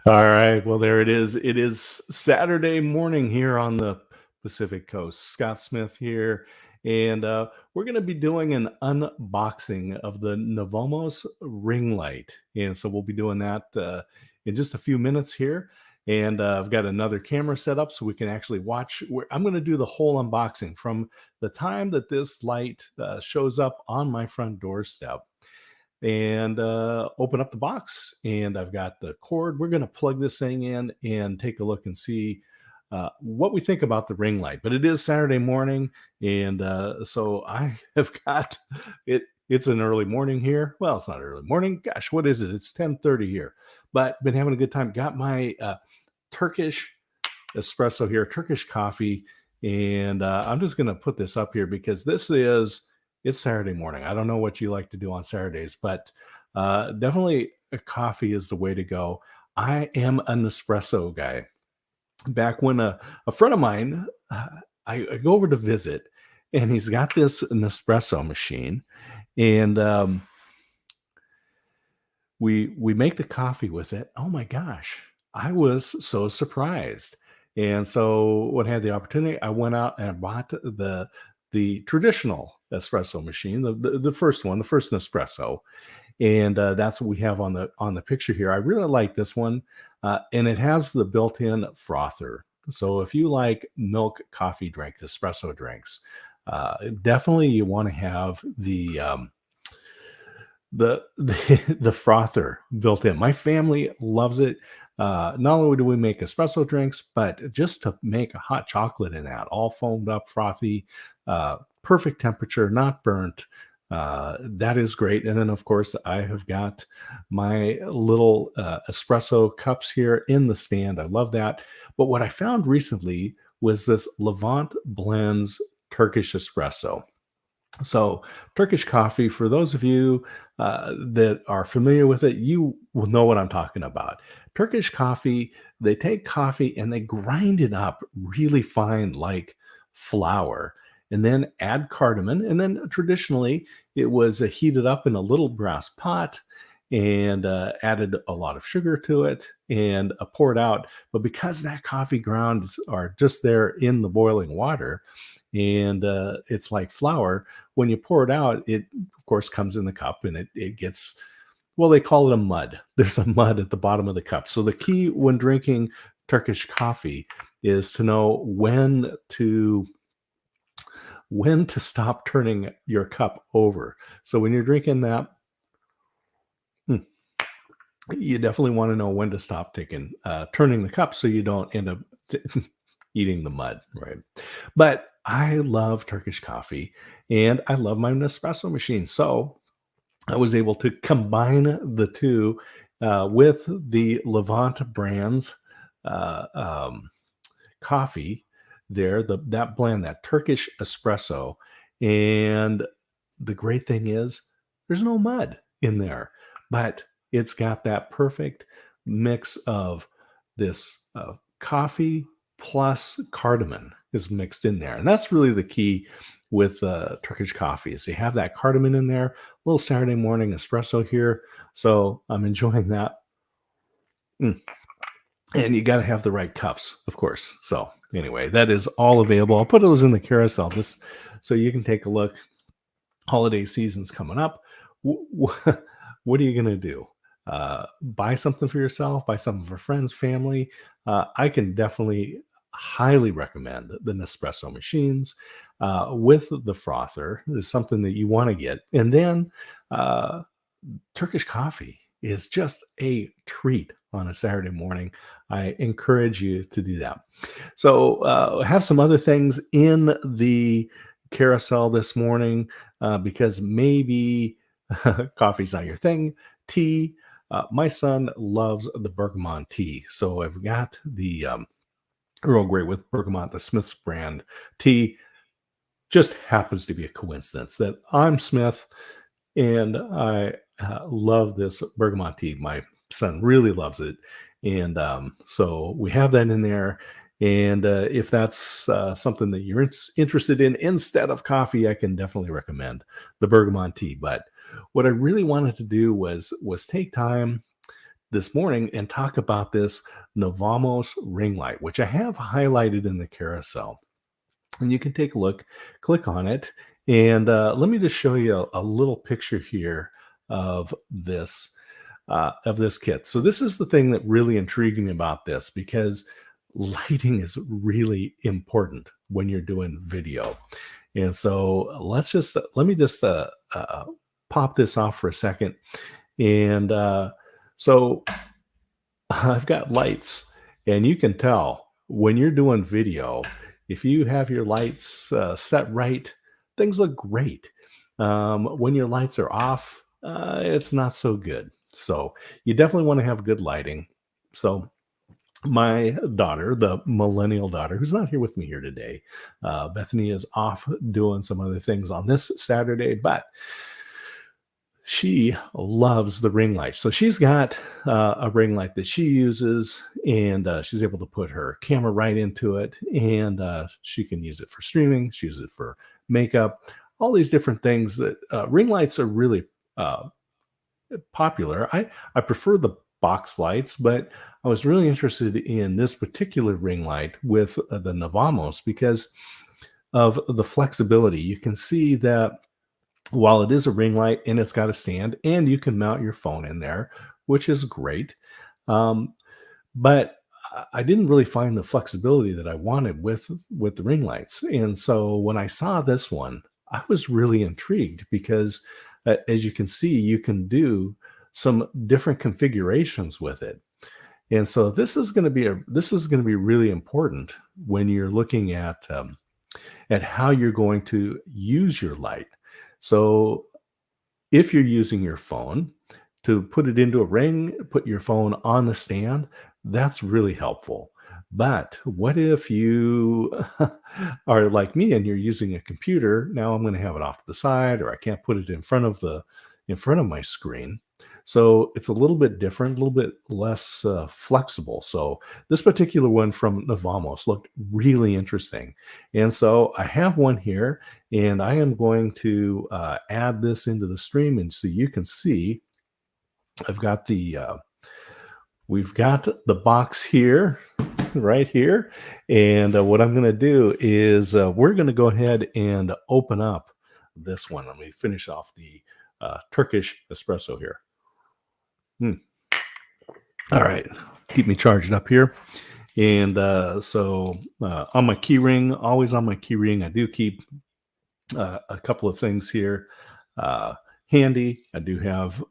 All right. Well, there it is. It is Saturday morning here on the Pacific Coast. Scott Smith here. And we're going to be doing an unboxing of the NOVAMOS ring light. And so we'll be doing that in just a few minutes here. And I've got another camera set up so we can actually watch. I'm going to do the whole unboxing from the time that this light shows up on my front doorstep and open up the box. And I've got the cord. We're going to plug this thing in and take a look and see what we think about the ring light. But it is Saturday morning, and so I have got it. It's an early morning here. Well, it's not early morning. Gosh, what is it? It's 10:30 here. But been having a good time. Got my Turkish espresso here, Turkish coffee, and I'm just going to put this up here because it's Saturday morning. I don't know what you like to do on Saturdays, but definitely a coffee is the way to go. I am an espresso guy. Back when a friend of mine, I go over to visit, and he's got this Nespresso machine, and we make the coffee with it. Oh my gosh, I was so surprised. And so when I had the opportunity, I went out and I bought the traditional espresso machine, the first one, the first Nespresso, and that's what we have on the picture here. I really like this one, and it has the built-in frother. So if you like milk coffee drink, espresso drinks, definitely you want to have the frother built in. My family loves it. Not only do we make espresso drinks, but just to make a hot chocolate in that, all foamed up, frothy, perfect temperature, not burnt. That is great. And then, of course, I have got my little espresso cups here in the stand. I love that. But what I found recently was this Levant Blends Turkish espresso. So, Turkish coffee, for those of you that are familiar with it, you will know what I'm talking about. Turkish coffee, they take coffee and they grind it up really fine, like flour, and then add cardamom. And then traditionally, it was heated up in a little brass pot and added a lot of sugar to it and poured out. But because that coffee grounds are just there in the boiling water, and it's like flour. When you pour it out, it of course comes in the cup, and it gets, well, they call it a mud. There's a mud at the bottom of the cup. So the key when drinking Turkish coffee is to know when to stop turning your cup over. So when you're drinking that, you definitely want to know when to stop turning the cup so you don't end up eating the mud, right? But I love Turkish coffee, and I love my Nespresso machine. So I was able to combine the two with the Levant brands uh, um, coffee there, that blend, that Turkish espresso. And the great thing is there's no mud in there, but it's got that perfect mix of this coffee plus cardamom is mixed in there. And that's really the key with Turkish coffee is they have that cardamom in there, a little Saturday morning espresso here. So I'm enjoying that. Mm. And you got to have the right cups, of course. So anyway, that is all available. I'll put those in the carousel just so you can take a look. Holiday season's coming up. What are you going to do? Buy something for yourself, buy something for friends, family. I can definitely highly recommend the Nespresso machines with the frother is something that you want to get. And then Turkish coffee is just a treat on a Saturday morning. I encourage you to do that. So, have some other things in the carousel this morning because maybe coffee's not your thing. Tea. My son loves the bergamot tea. So, I've got the Earl Grey with bergamot, the Smith's brand tea. Just happens to be a coincidence that I'm Smith and I love this bergamot tea. My son really loves it. And so we have that in there. And if that's something that you're interested in instead of coffee, I can definitely recommend the bergamot tea. But what I really wanted to do was take time this morning and talk about this Novamos ring light, which I have highlighted in the carousel. And you can take a look, click on it, and let me just show you a little picture here of this kit. So this is the thing that really intrigued me about this, because lighting is really important when you're doing video. And so let me just pop this off for a second. And so I've got lights, and you can tell when you're doing video, if you have your lights set right, things look great. When your lights are off, it's not so good. So you definitely want to have good lighting. So my daughter, the millennial daughter, who's not here with me here today, Bethany is off doing some other things on this Saturday, but she loves the ring light. So she's got a ring light that she uses, and she's able to put her camera right into it, and she can use it for streaming. She uses it for makeup, all these different things. That ring lights are really popular. I prefer the box lights, but I was really interested in this particular ring light with the NOVAMOS because of the flexibility. You can see that while it is a ring light and it's got a stand and you can mount your phone in there, which is great. But I didn't really find the flexibility that I wanted with the ring lights. And so when I saw this one, I was really intrigued because as you can see, you can do some different configurations with it. And so this is going to be really important when you're looking at how you're going to use your light. So if you're using your phone to put it into a ring, put your phone on the stand, that's really helpful. But what if you are like me and you're using a computer? Now I'm going to have it off to the side, or I can't put it in front of my screen. So it's a little bit different, a little bit less flexible. So this particular one from NOVAMOS looked really interesting. And so I have one here, and I am going to add this into the stream. And so you can see I've got we've got the box here, right here. And what I'm going to do is we're going to go ahead and open up this one. Let me finish off the Turkish espresso here. All right, keep me charged up here. And so on my key ring, always on my key ring, I do keep a couple of things here handy. I do have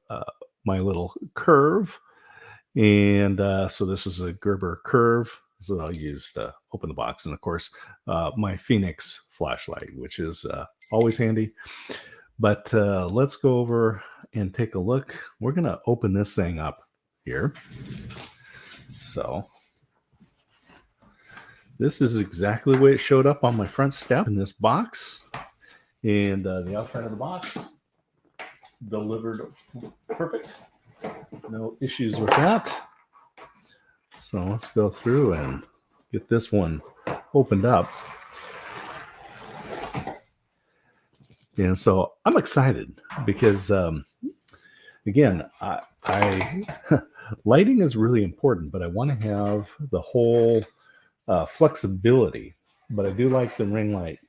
my little curve. And so this is a Gerber curve. So I'll use to open the box. And of course, my Phoenix flashlight, which is always handy. But let's go over and take a look. We're going to open this thing up here. So this is exactly the way it showed up on my front step in this box. And the outside of the box delivered perfect. No issues with that. So let's go through and get this one opened up. And so I'm excited because, again, I lighting is really important, but I want to have the whole flexibility. But I do like the ring light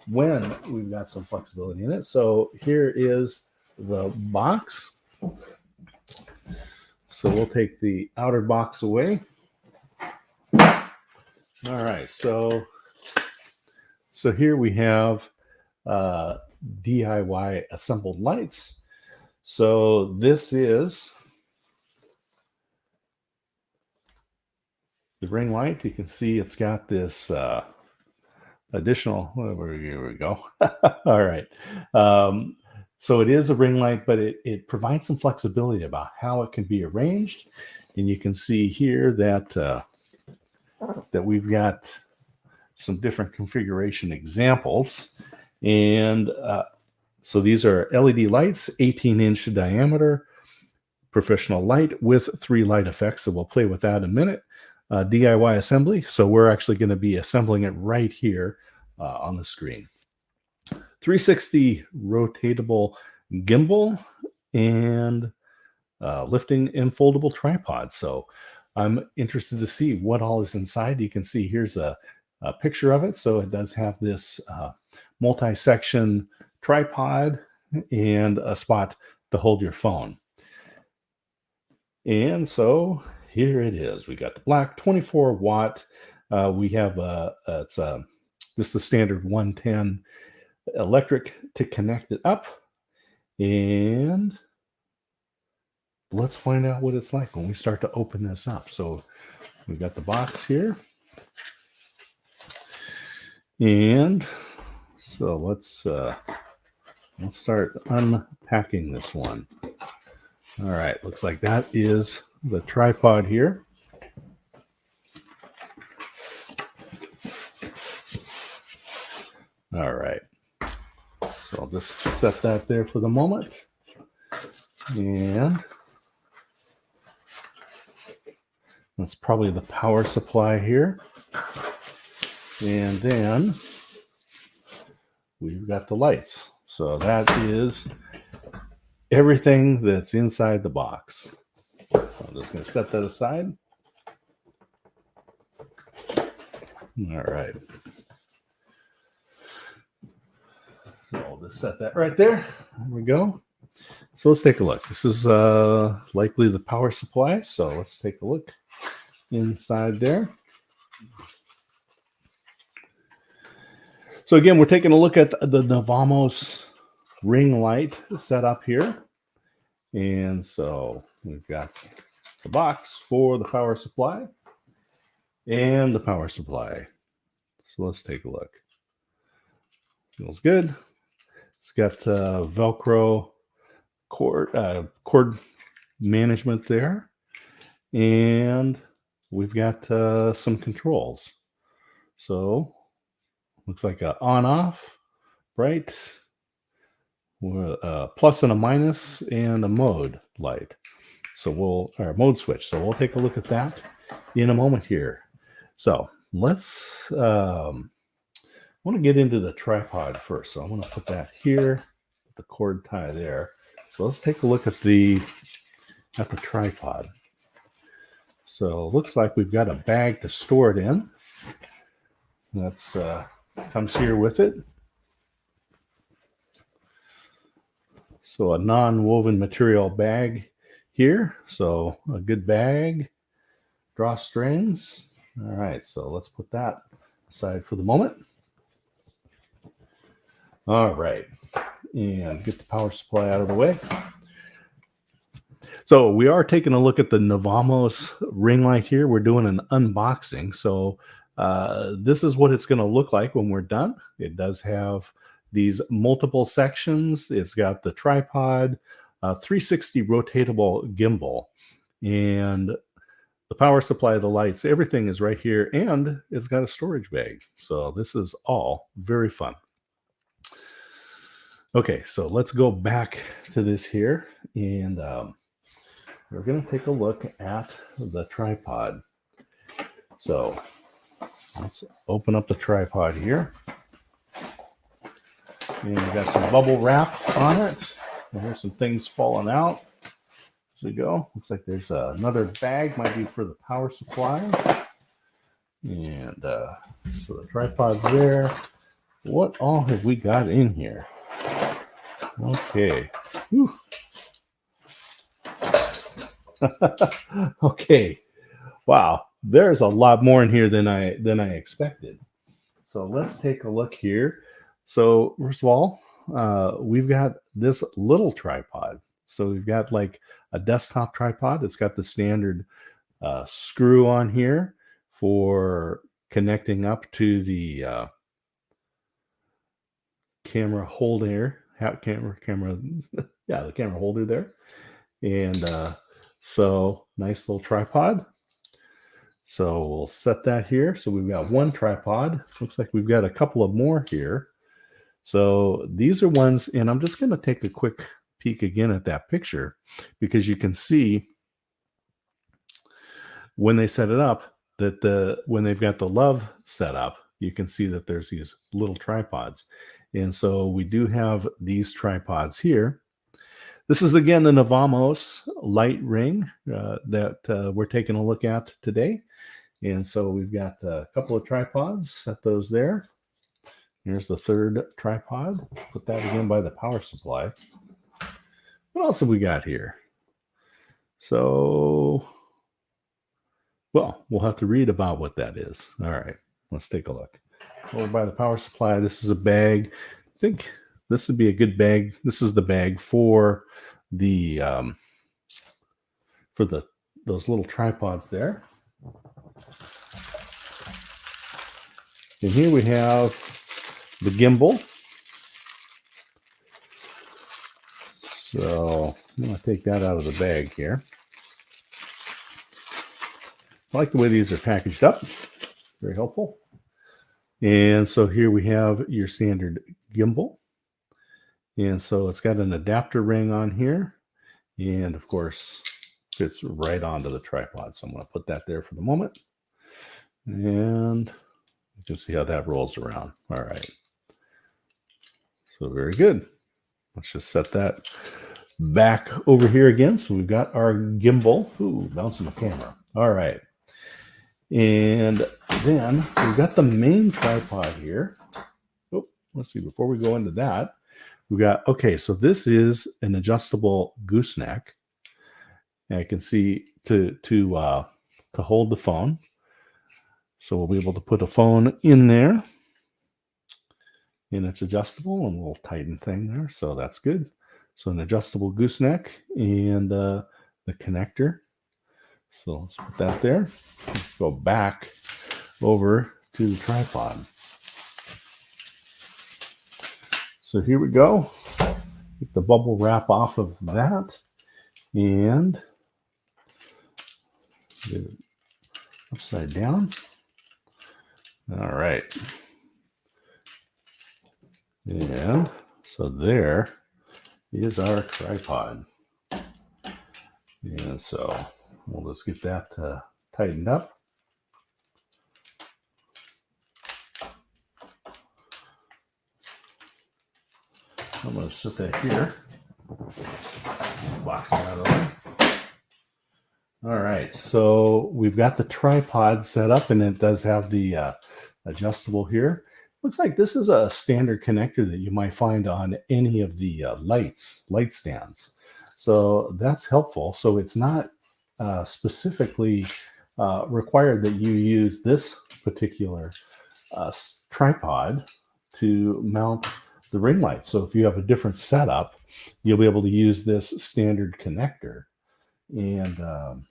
when we've got some flexibility in it. So here is the box. So we'll take the outer box away. All right, so here we have DIY assembled lights. So this is the ring light. You can see it's got this additional, here we go. All right. So it is a ring light, but it provides some flexibility about how it can be arranged. And you can see here that we've got some different configuration examples. And so these are LED lights, 18-inch diameter, professional light with 3 light effects. So we'll play with that in a minute. DIY assembly. So we're actually going to be assembling it right here on the screen. 360 rotatable gimbal and lifting and foldable tripod. So I'm interested to see what all is inside. You can see here's a picture of it. So it does have this multi-section tripod and a spot to hold your phone. And so here it is. We got the black 24 watt. We have it's just the standard 110 electric to connect it up. And let's find out what it's like when we start to open this up. So we've got the box here. And so let's start unpacking this one. All right, looks like that is the tripod here. All right, so I'll just set that there for the moment. And that's probably the power supply here. And then we've got the lights. So that is everything that's inside the box. So I'm just going to set that aside. All right. So I'll just set that right there. There we go. So let's take a look. This is likely the power supply. So let's take a look inside there. So again, we're taking a look at the NOVAMOS ring light setup here. And so we've got the box for the power supply and the power supply. So let's take a look. Feels good. It's got Velcro cord management there. And we've got some controls. So looks like a on-off, bright, plus and a minus, and a mode light. So our mode switch. So we'll take a look at that in a moment here. So let's, I want to get into the tripod first. So I'm going to put that here, the cord tie there. So let's take a look at the tripod. So it looks like we've got a bag to store it in. That's comes here with it. So a non-woven material bag here. So a good bag, drawstrings. All right, so let's put that aside for the moment. All right, and get the power supply out of the way. So we are taking a look at the NOVAMOS ring light here. We're doing an unboxing. So this is what it's going to look like when we're done. It does have these multiple sections. It's got the tripod, 360 rotatable gimbal, and the power supply, the lights, everything is right here, and it's got a storage bag. So this is all very fun. Okay, so let's go back to this here, and we're going to take a look at the tripod. So let's open up the tripod here. And we got some bubble wrap on it. And there's some things falling out. There we go. Looks like there's another bag, might be for the power supply. And so the tripod's there. What all have we got in here? Okay. Whew. Okay. Wow. There's a lot more in here than I expected. So let's take a look here. So first of all, we've got this little tripod. So we've got like a desktop tripod. It's got the standard screw on here for connecting up to the camera holder. Camera, yeah, the camera holder there. And so nice little tripod. So we'll set that here. So we've got one tripod. Looks like we've got a couple of more here. So these are ones, and I'm just going to take a quick peek again at that picture, because you can see when they set it up that when they've got the Love set up, you can see that there's these little tripods. And so we do have these tripods here. This is again the NOVAMOS light ring that we're taking a look at today. And so we've got a couple of tripods, set those there. Here's the third tripod. Put that again by the power supply. What else have we got here? So, well, we'll have to read about what that is. All right, let's take a look. Over by the power supply, this is a bag. I think this would be a good bag. This is the bag for the those little tripods there. And here we have the gimbal. So I'm going to take that out of the bag here. I like the way these are packaged up. Very helpful. And so here we have your standard gimbal. And so it's got an adapter ring on here. And of course, fits right onto the tripod. So I'm going to put that there for the moment. And you can see how that rolls around. All right. So very good. Let's just set that back over here again. So we've got our gimbal. Ooh, bouncing the camera. All right. And then we've got the main tripod here. Oh, let's see. Before we go into that, we've got, okay, so this is an adjustable gooseneck. And I can see to hold the phone. So we'll be able to put a phone in there. And it's adjustable, and we'll tighten thing there. So that's good. So an adjustable gooseneck and the connector. So let's put that there. Let's go back over to the tripod. So here we go. Get the bubble wrap off of that and get it upside down. All right. And so there is our tripod. And so we'll just get that tightened up. I'm going to set that here. Box that out of there. All right, so we've got the tripod set up, and it does have the adjustable here. Looks like this is a standard connector that you might find on any of the light stands. So that's helpful. So it's not specifically required that you use this particular tripod to mount the ring light. So if you have a different setup, you'll be able to use this standard connector and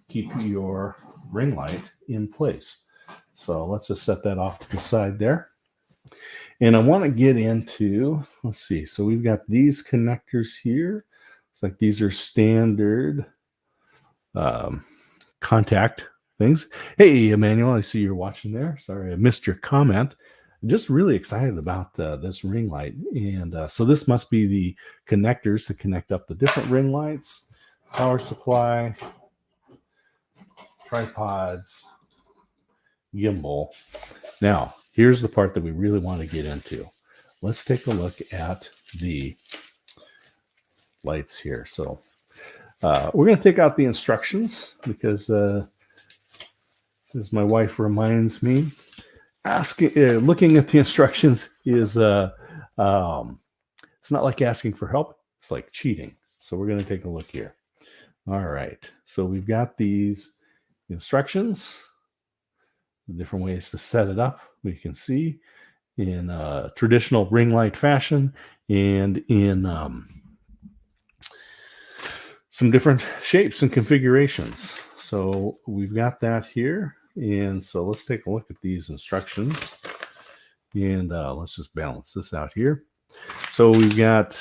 keep your ring light in place. So let's just set that off to the side there. And I want to get into, let's see, so we've got these connectors here. It's like these are standard contact things. Hey, Emmanuel, I see you're watching there. Sorry, I missed your comment. I'm just really excited about this ring light. And so this must be the connectors to connect up the different ring lights, power supply, tripods, gimbal. Now, here's the part that we really want to get into. Let's take a look at the lights here. So we're going to take out the instructions because, as my wife reminds me, looking at the instructions is it's not like asking for help. It's like cheating. So we're going to take a look here. All right. So we've got these instructions, the different ways to set it up. We can see in traditional ring light fashion and in some different shapes and configurations. So we've got that here. And so let's take a look at these instructions. And let's just balance this out here. So we've got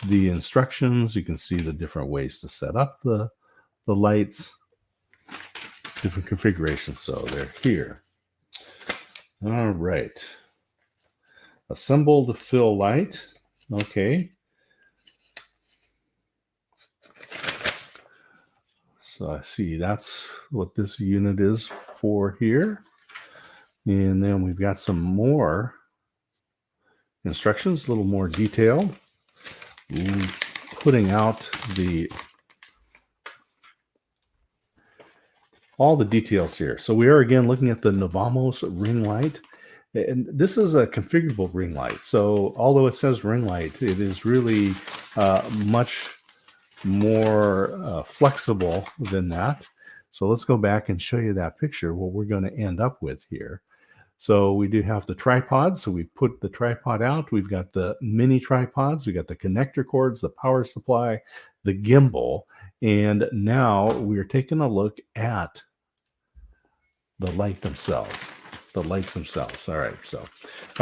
the instructions. You can see the different ways to set up the lights, different configurations. So they're here. All right. Assemble the fill light. Okay. So I see that's what this unit is for here. And then we've got some more instructions, a little more detailed. putting out all the details here. So we are again looking at the NOVAMOS ring light. And this is a configurable ring light. So although it says ring light, it is really much more flexible than that. So let's go back and show you that picture, what we're going to end up with here. So we do have the tripod. So we put the tripod out. We've got the mini tripods. We got the connector cords, the power supply, the gimbal. And now we're taking a look at the lights themselves. All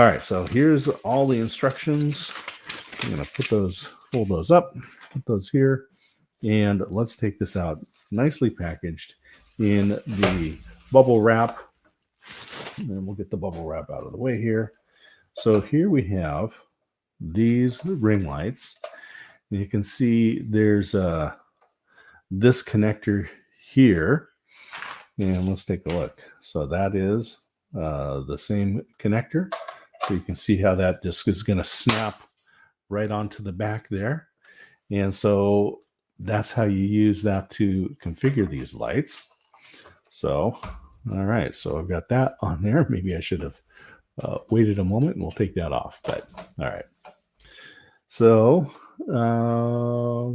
right. So here's all the instructions. I'm going to fold those up, put those here, and let's take this out nicely packaged in the bubble wrap. And we'll get the bubble wrap out of the way here. So here we have these ring lights. And you can see there's this connector here. And let's take a look. So that is the same connector. So you can see how that just is going to snap right onto the back there. And so that's how you use that to configure these lights. So, all right. So I've got that on there. Maybe I should have waited a moment and we'll take that off. But all right. So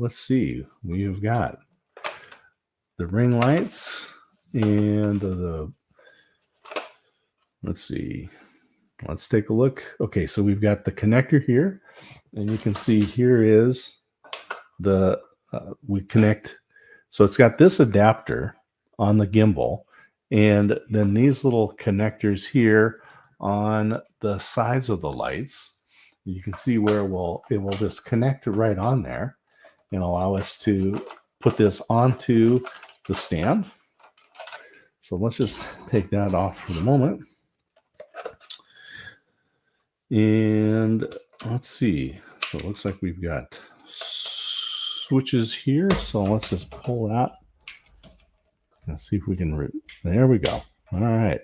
let's see. We've got the ring lights and let's see. Let's take a look. Okay, so we've got the connector here, and you can see here is the we connect. So it's got this adapter on the gimbal, and then these little connectors here on the sides of the lights. You can see where it will just connect right on there and allow us to put this onto the stand. So let's just take that off for the moment. And let's see. So it looks like we've got switches here. So let's just pull that. Let's see if we can. There we go. All right.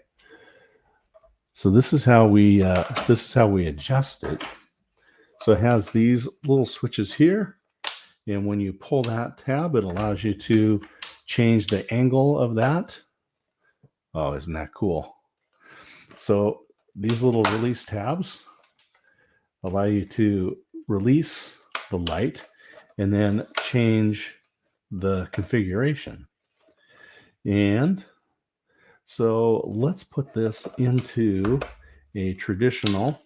So this is how we adjust it. So it has these little switches here, and when you pull that tab, it allows you to change the angle of that. Oh, isn't that cool? So these little release tabs allow you to release the light and then change the configuration. And so let's put this into a traditional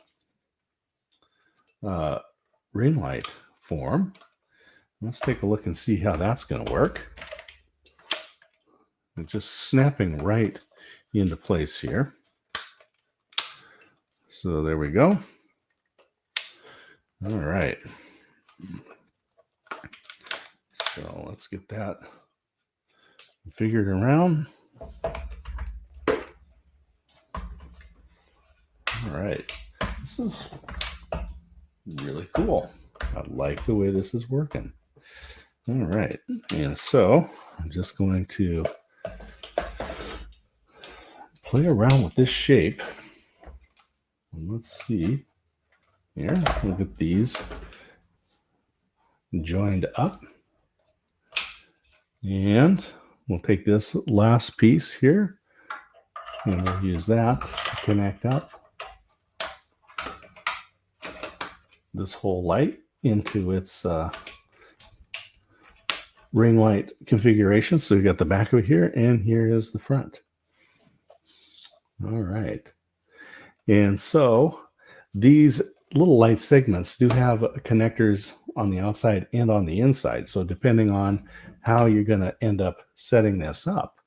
ring light form. Let's take a look and see how that's going to work. It's just snapping right into place here. So there we go. All right. So let's get that figured around. All right. This is really cool. I like the way this is working. All right. And so I'm just going to play around with this shape. And let's see. Here, look at these joined up. And we'll take this last piece here and we'll use that to connect up this whole light into its ring light configuration. So we got the back of it here, and here is the front. All right. And so these little light segments do have connectors on the outside and on the inside. So depending on how you're going to end up setting this up,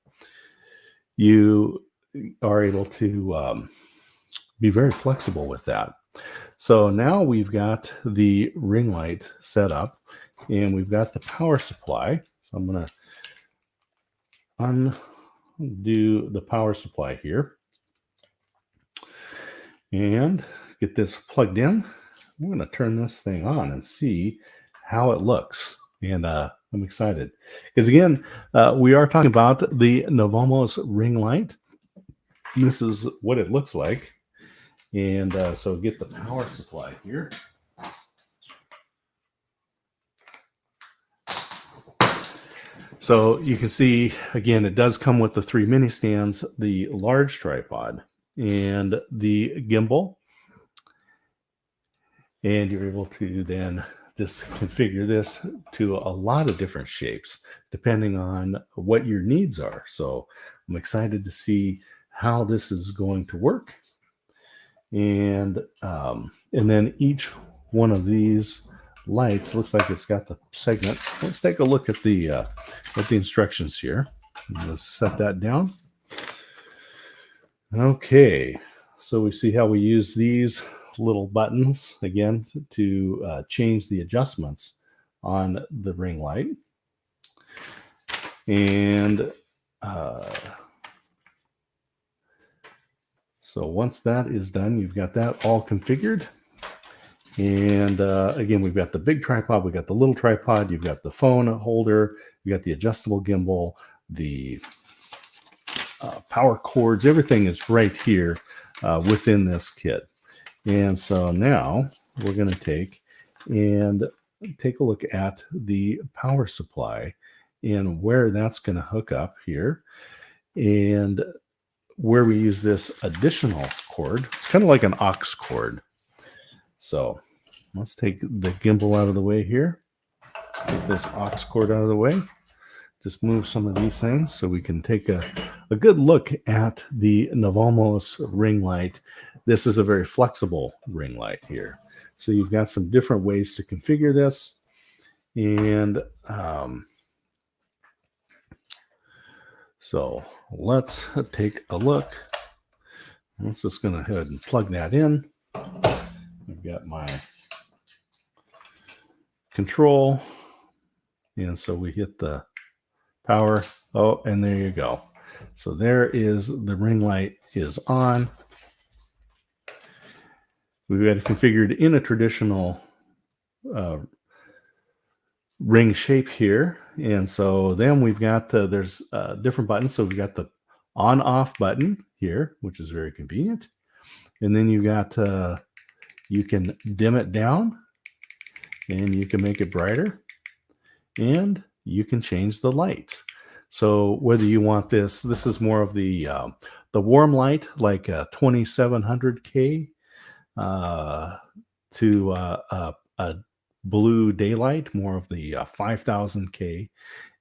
you are able to be very flexible with that. So now we've got the ring light set up and we've got the power supply. So I'm going to undo the power supply here and get this plugged in. I'm going to turn this thing on and see how it looks. And I'm excited because, again, we are talking about the NOVAMOS ring light. This is what it looks like. And so get the power supply here. So you can see, again, it does come with the 3 mini stands, the large tripod, and the gimbal. And you're able to then just configure this to a lot of different shapes depending on what your needs are. So I'm excited to see how this is going to work. And then each one of these lights looks like it's got the segment. Let's take a look at the instructions here. Let's set that down. Okay, so we see how we use these little buttons again to change the adjustments on the ring light. And so once that is done, you've got that all configured. And again, we've got the big tripod, we've got the little tripod, you've got the phone holder, you've got the adjustable gimbal, the power cords, everything is right here within this kit. And so now we're going to take a look at the power supply and where that's going to hook up here, and where we use this additional cord. It's kind of like an aux cord. So let's take the gimbal out of the way here. Take this aux cord out of the way. Just move some of these things so we can take a good look at the NOVAMOS ring light. This is a very flexible ring light here. So you've got some different ways to configure this. And so let's take a look. Let's just go ahead and plug that in. I've got my control. And so we hit the power. Oh, and there you go. So there is the ring light is on. We've got it configured in a traditional ring shape here. And so then we've got, there's different buttons. So we've got the on off button here, which is very convenient. And then you got, you can dim it down and you can make it brighter, and you can change the light. So whether you want this is more of the warm light, like a 2700K to a blue daylight, more of the 5000K.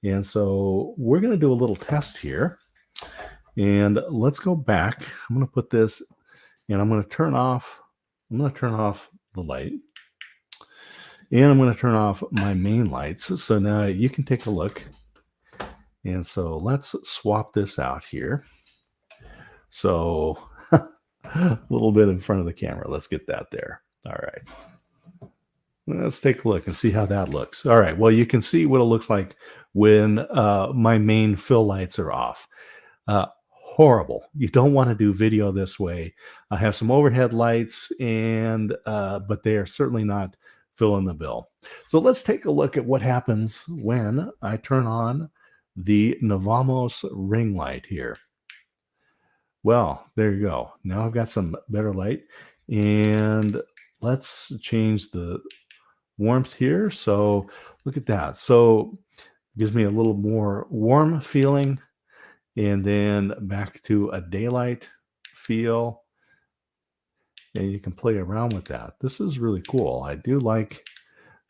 And so we're going to do a little test here. And let's go back. I'm going to put this, and I'm going to turn off the light. And I'm going to turn off my main lights. So now you can take a look. And so let's swap this out here. So a little bit in front of the camera. Let's get that there. All right. Let's take a look and see how that looks. All right. Well, you can see what it looks like when my main fill lights are off. Horrible. You don't want to do video this way. I have some overhead lights, and but they are certainly not filling the bill. So let's take a look at what happens when I turn on the NOVAMOS ring light here. Well, there you go. Now I've got some better light, and let's change the warmth here. So look at that. So it gives me a little more warm feeling, and then back to a daylight feel. And you can play around with that. This is really cool. I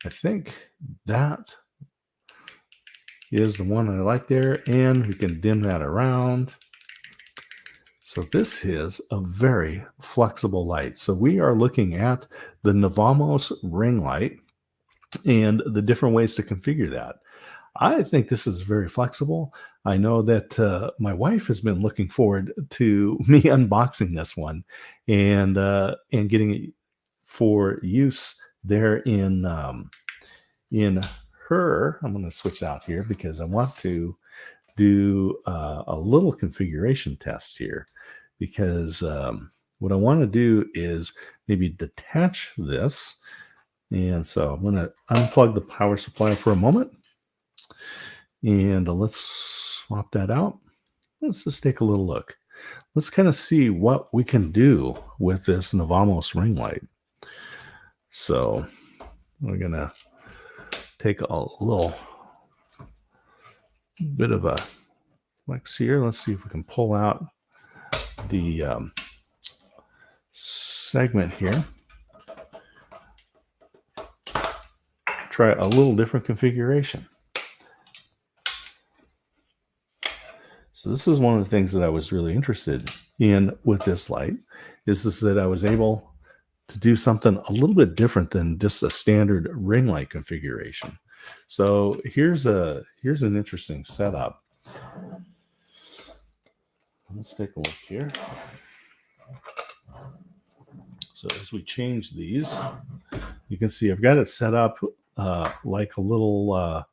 think that is the one I like there, and we can dim that around. So this is a very flexible light. So we are looking at the NOVAMOS ring light and the different ways to configure that. I think this is very flexible. I know that my wife has been looking forward to me unboxing this one and getting it for use there in her. I'm going to switch out here because I want to do a little configuration test here, because what I want to do is maybe detach this. And so I'm going to unplug the power supply for a moment. And let's swap that out. Let's just take a little look. Let's kind of see what we can do with this NOVAMOS ring light. So we're going to take a little bit of a flex here. Let's see if we can pull out the segment here. Try a little different configuration. So this is one of the things that I was really interested in with this light, is that I was able to do something a little bit different than just a standard ring light configuration. So here's an interesting setup. Let's take a look here. So as we change these, you can see I've got it set up like a little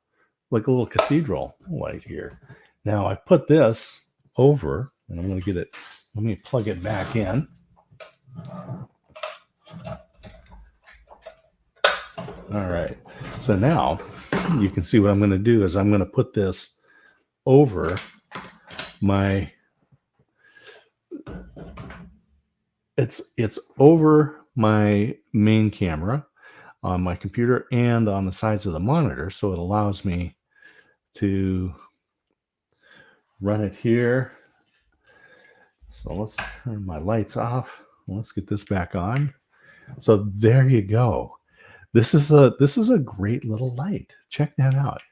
cathedral light here. Now I've put this over, and I'm going to get it. Let me plug it back in. All right. So now you can see what I'm going to do is I'm going to put this over my. It's over my main camera on my computer and on the sides of the monitor, so it allows me to run it here. So let's turn my lights off. Let's get this back on. So there you go. This is a great little light. Check that out.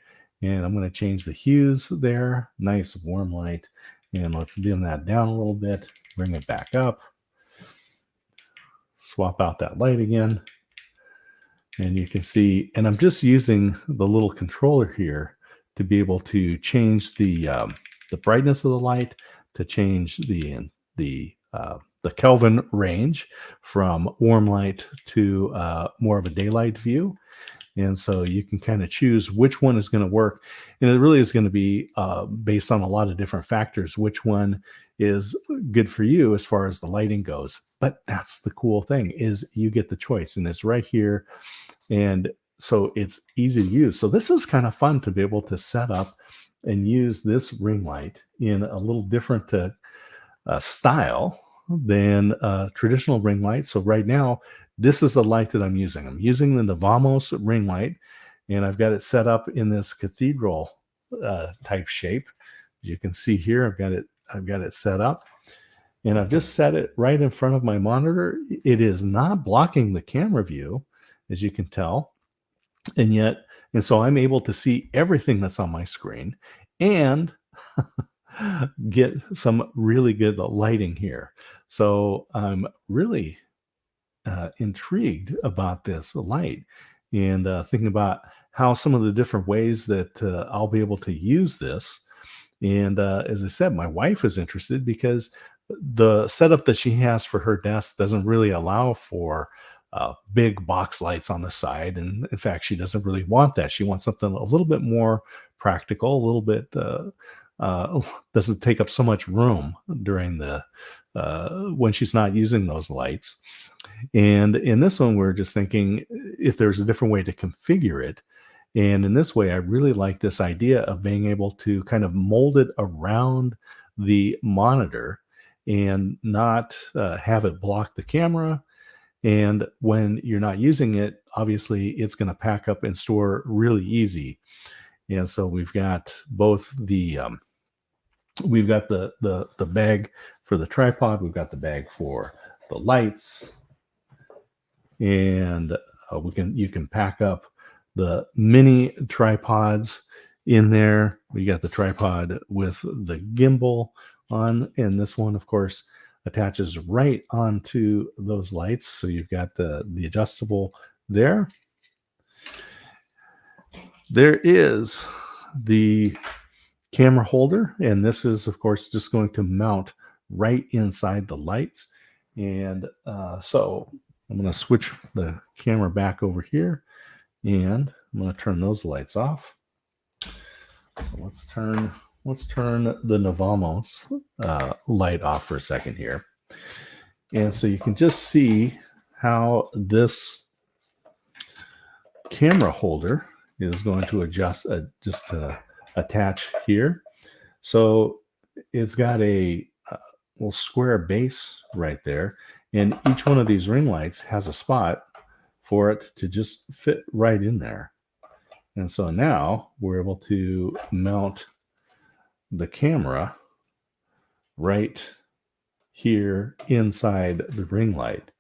And I'm going to change the hues there. Nice warm light. And let's dim that down a little bit. Bring it back up. Swap out that light again. And you can see, and I'm just using the little controller here to be able to change the brightness of the light, to change the Kelvin range from warm light to more of a daylight view. And so you can kind of choose which one is going to work. And it really is going to be based on a lot of different factors, which one is good for you as far as the lighting goes. But that's the cool thing, is you get the choice, and it's right here. And so it's easy to use. So this is kind of fun to be able to set up and use this ring light in a little different style than traditional ring light. So right now, this is the light that I'm using. I'm using the NOVAMOS ring light, and I've got it set up in this cathedral type shape. As you can see here, I've got it set up, and I've just set it right in front of my monitor. It is not blocking the camera view, as you can tell, and so I'm able to see everything that's on my screen and get some really good lighting here. So I'm really intrigued about this light, and thinking about how some of the different ways that I'll be able to use this. And as I said, my wife is interested because the setup that she has for her desk doesn't really allow for big box lights on the side. And in fact, she doesn't really want that. She wants something a little bit more practical, a little bit doesn't take up so much room during the when she's not using those lights. And in this one, we're just thinking if there's a different way to configure it. And in this way, I really like this idea of being able to kind of mold it around the monitor and not have it block the camera. And when you're not using it, obviously it's going to pack up and store really easy. And so we've got both we've got the bag for the tripod, we've got the bag for the lights, and you can pack up the mini tripods in there. We got the tripod with the gimbal on, and this one, of course, attaches right onto those lights. So you've got the adjustable there. There is the camera holder, and this is, of course, just going to mount right inside the lights. And so I'm going to switch the camera back over here, and I'm going to turn those lights off. So let's turn the NOVAMOS light off for a second here. And so you can just see how this camera holder is going to adjust, attach here. So it's got a little square base right there, and each one of these ring lights has a spot for it to just fit right in there. And so now we're able to mount the camera right here inside the ring light.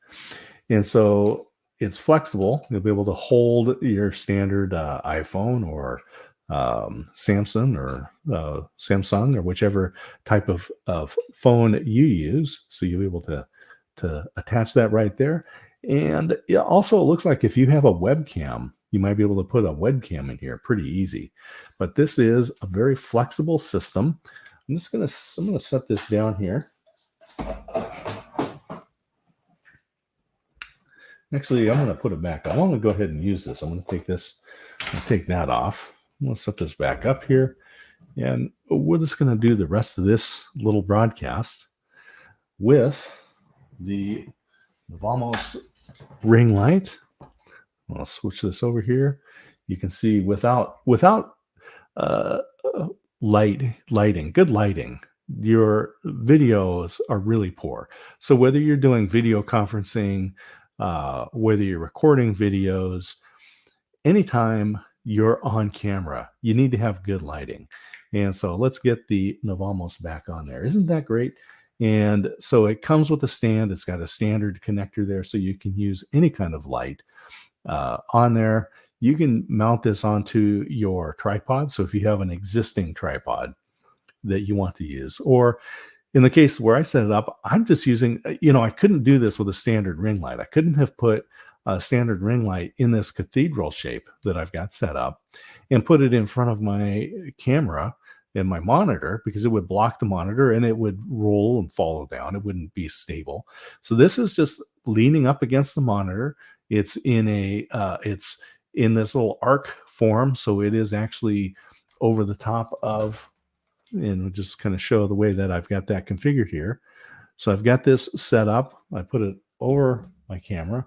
And so it's flexible. You'll be able to hold your standard iPhone or Samsung or whichever type of phone you use. So you'll be able to attach that right there. And it also, it looks like if you have a webcam, you might be able to put a webcam in here pretty easy. But this is a very flexible system. I'm gonna set this down here. Actually, I'm going to put it back. I want to go ahead and use this. I'm going to take this, take that off. I'm going to set this back up here. And we're just going to do the rest of this little broadcast with the NOVAMOS ring light. I'll switch this over here. You can see without uh, good lighting, your videos are really poor. So whether you're doing video conferencing, whether you're recording videos, anytime you're on camera, you need to have good lighting. And so let's get the NOVAMOS back on there. Isn't that great? And so it comes with a stand. It's got a standard connector there, so you can use any kind of light on there. You can mount this onto your tripod. So if you have an existing tripod that you want to use, or in the case where I set it up, I'm just using, I couldn't do this with a standard ring light. I couldn't have put a standard ring light in this cathedral shape that I've got set up and put it in front of my camera and my monitor, because it would block the monitor and it would roll and fall down. It wouldn't be stable. So this is just leaning up against the monitor. It's in it's in this little arc form. So it is actually over the top of, and we'll just kind of show the way that I've got that configured here. So I've got this set up. I put it over my camera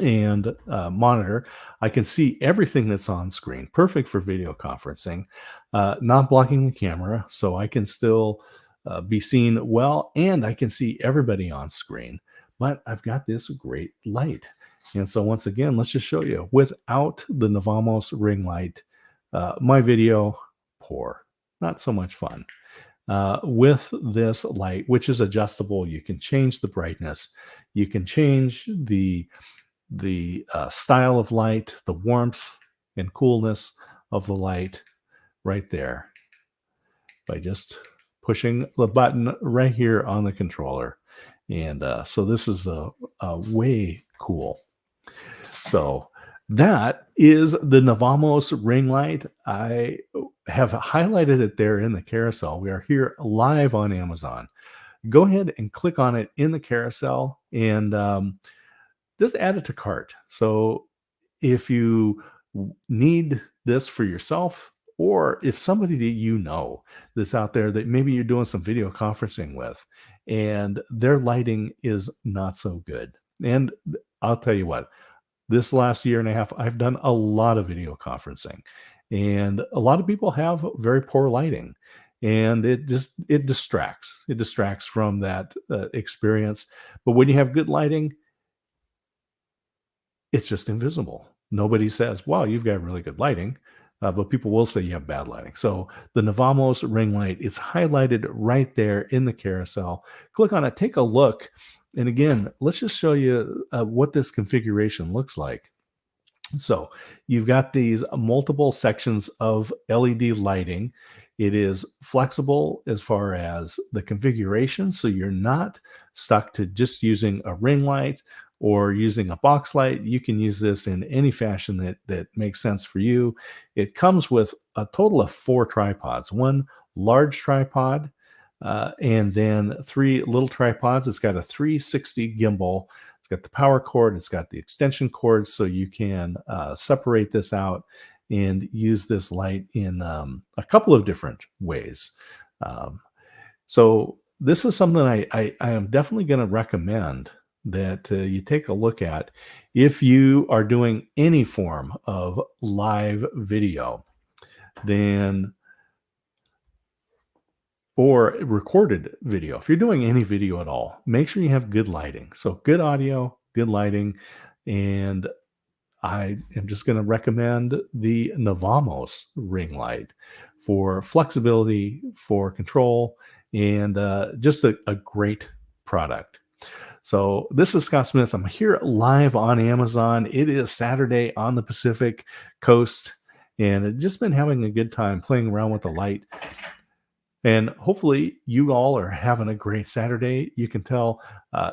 and monitor. I can see everything that's on screen. Perfect for video conferencing, not blocking the camera. So I can still be seen well, and I can see everybody on screen. But I've got this great light. And so once again, let's just show you. Without the NOVAMOS ring light, my video, poor. Not so much fun. With this light, which is adjustable, you can change the brightness. You can change the style of light, the warmth and coolness of the light right there by just pushing the button right here on the controller. And so this is a way cool. So that is the NOVAMOS ring light. I have highlighted it there in the carousel. We are here live on Amazon. Go ahead and click on it in the carousel and just add it to cart. So if you need this for yourself, or if somebody that you know that's out there that maybe you're doing some video conferencing with and their lighting is not so good. And I'll tell you what, this last year and a half, I've done a lot of video conferencing, and a lot of people have very poor lighting, and it distracts. It distracts from that experience. But when you have good lighting, it's just invisible. Nobody says, wow, you've got really good lighting, but people will say you have bad lighting. So the NOVAMOS ring light, it's highlighted right there in the carousel. Click on it, take a look. And again, let's just show you what this configuration looks like. So you've got these multiple sections of LED lighting. It is flexible as far as the configuration, so you're not stuck to just using a ring light or using a box light. You can use this in any fashion that makes sense for you. It comes with a total of 4 tripods, one large tripod, and then 3 little tripods. It's got a 360 gimbal. It's got the power cord. It's got the extension cord, so you can separate this out and use this light in a couple of different ways. So this is something I am definitely going to recommend that you take a look at if you are doing any form of live video, then or recorded video. If you're doing any video at all, make sure you have good lighting. So good audio, good lighting, and I am just going to recommend the NOVAMOS ring light for flexibility, for control, and just a great product. So this is Scott Smith. I'm here live on Amazon. It is Saturday on the Pacific Coast, and I've just been having a good time playing around with the light. And hopefully, you all are having a great Saturday. You can tell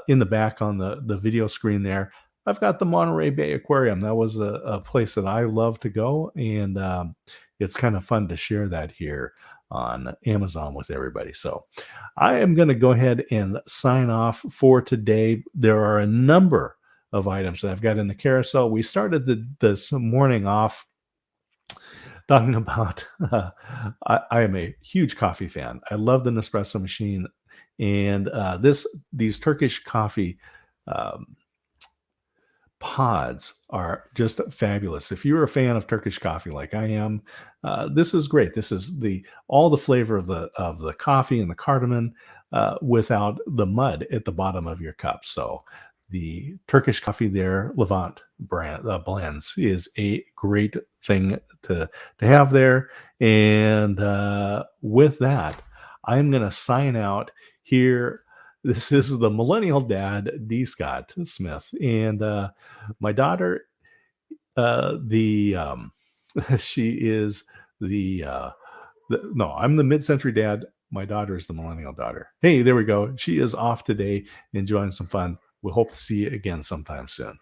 in the back on the video screen there, I've got the Monterey Bay Aquarium. That was a place that I love to go, and it's kind of fun to share that here on Amazon with everybody. So I am going to go ahead and sign off for today. There are a number of items that I've got in the carousel. We started this morning off talking about I am a huge coffee fan. I love the Nespresso machine, and these Turkish coffee um, pods are just fabulous. If you're a fan of Turkish coffee like I am, this is great. This is the all the flavor of the coffee and the cardamom without the mud at the bottom of your cup. So the Turkish coffee there, Levant brand blends, is a great thing to have there. And with that, I'm going to sign out here. This is the Millennial Dad, D. Scott Smith, and my daughter, the she is no, I'm the mid-century dad. My daughter is the millennial daughter. Hey, there we go. She is off today, enjoying some fun. We hope to see you again sometime soon.